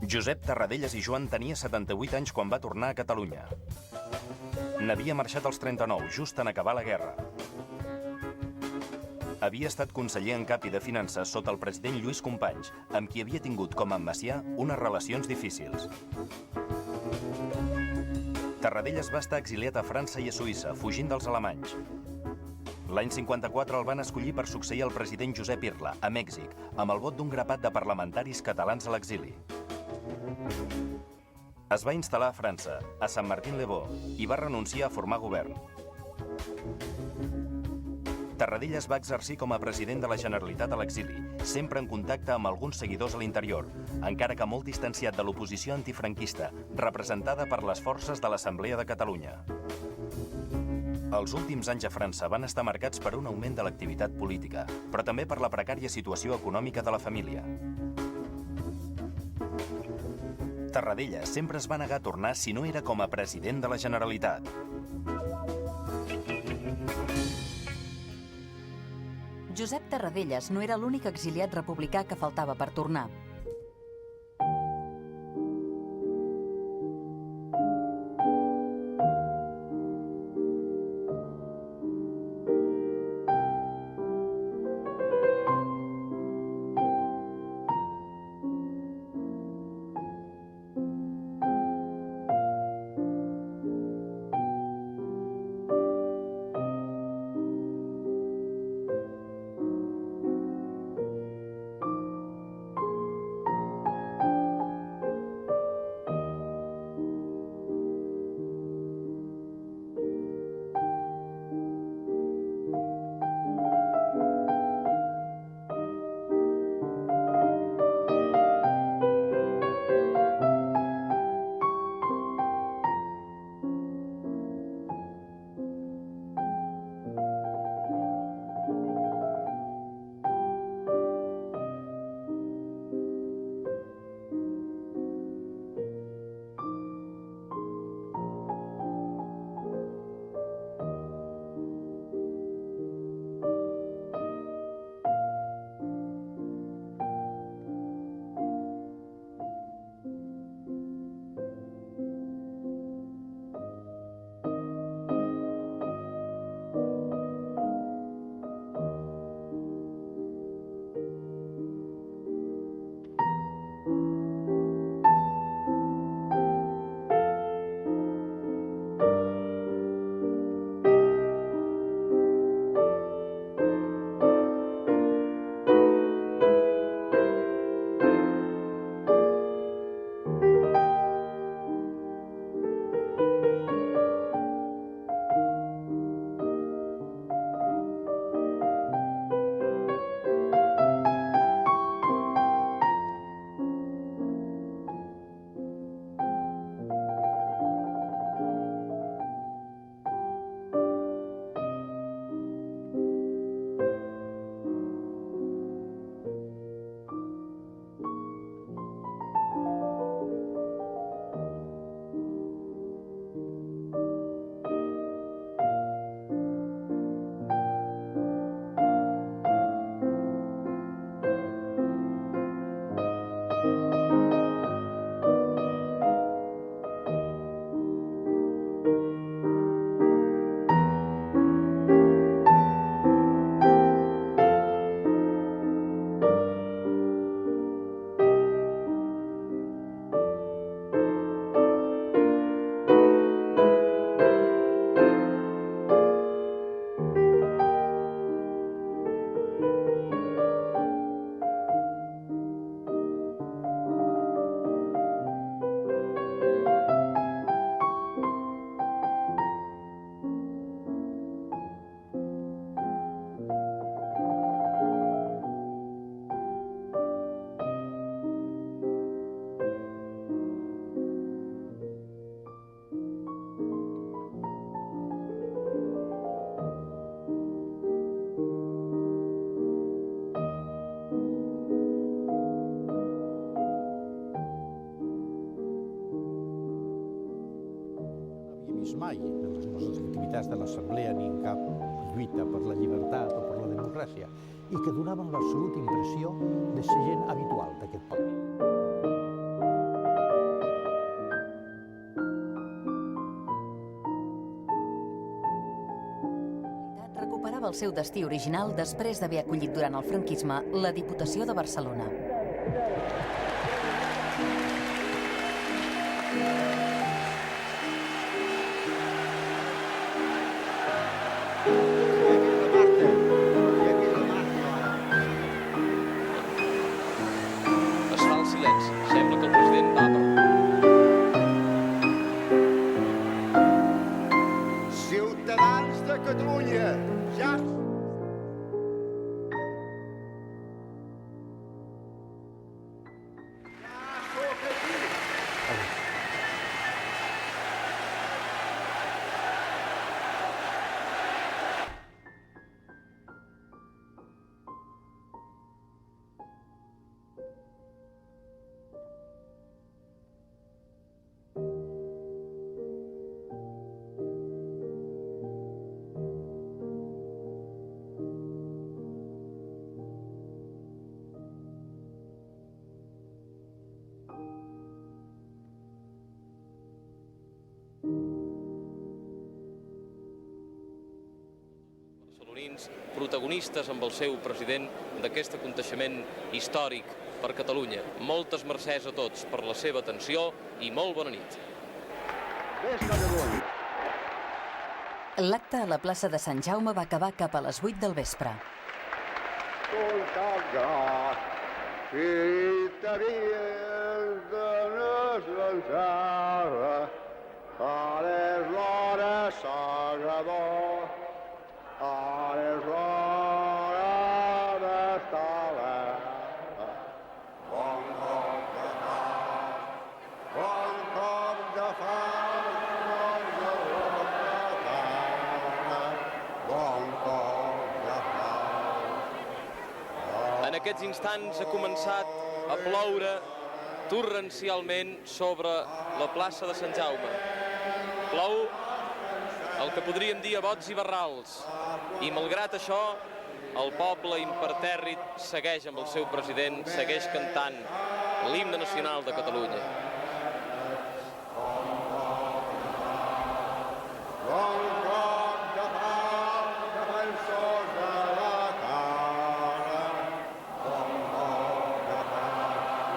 Josep Tarradellas i Joan tenia 78 anys quan va tornar a Catalunya. N'havia marxat als 39, just en acabar la guerra. Havia estat conseller en cap i de Finances sota el president Lluís Companys, amb qui havia tingut com a Macià unes relacions difícils. Tarradellas va estar exiliat a França i a Suïssa, fugint dels alemanys. L'any 54 el van escollir per succeir el president Josep Irla, a Mèxic, amb el vot d'un grapat de parlamentaris catalans a l'exili. Es va instal·lar a França, a Saint-Martin-les-Baux, i va renunciar a formar govern. Tarradellas va exercir com a president de la Generalitat a l'exili, sempre en contacte amb alguns seguidors a l'interior, encara que molt distanciat de l'oposició antifranquista, representada per les forces de l'Assemblea de Catalunya. Els últims anys a França van estar marcats per un augment de l'activitat política, però també per la precària situació econòmica de la família. Tarradellas sempre es va negar a tornar si no era com a president de la Generalitat. Josep Tarradellas no era l'únic exiliat republicà que faltava per tornar. vist mai en les nostres activitats de l'Assemblea ni en cap lluita per la llibertat o per la democràcia, i que donaven l'absoluta impressió de ser gent habitual d'aquest país. buscava el seu destí original després d'haver acollit durant el franquisme la Diputació de Barcelona. Es fa el silenci. Sembla que el president va per... Ciutadans de Catalunya, ja... protagonistes amb el seu president d'aquest aconteixement històric per Catalunya. Moltes mercès a tots per la seva atenció i molt bona nit. L'acte a la plaça de Sant Jaume va acabar cap a les 8 del vespre. En aquests instants ha començat a ploure torrencialment sobre la plaça de Sant Jaume. Plou el que podríem dir a bots i barrals. I malgrat això, el poble impertèrrit segueix amb el seu president, segueix cantant l'himne nacional de Catalunya.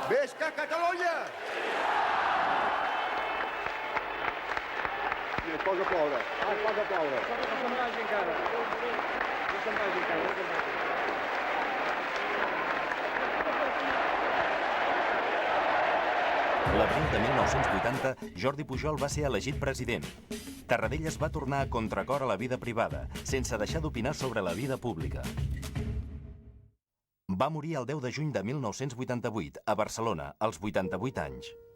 Visca Catalunya! I es posa a ploure. Es posa a ploure. No se'n vagi encara. No se'n vagi encara. L'abril de 1980, Jordi Pujol va ser elegit president. Tarradellas va tornar a contracor a la vida privada, sense deixar d'opinar sobre la vida pública. Va morir el 10 de juny de 1988, a Barcelona, als 88 anys.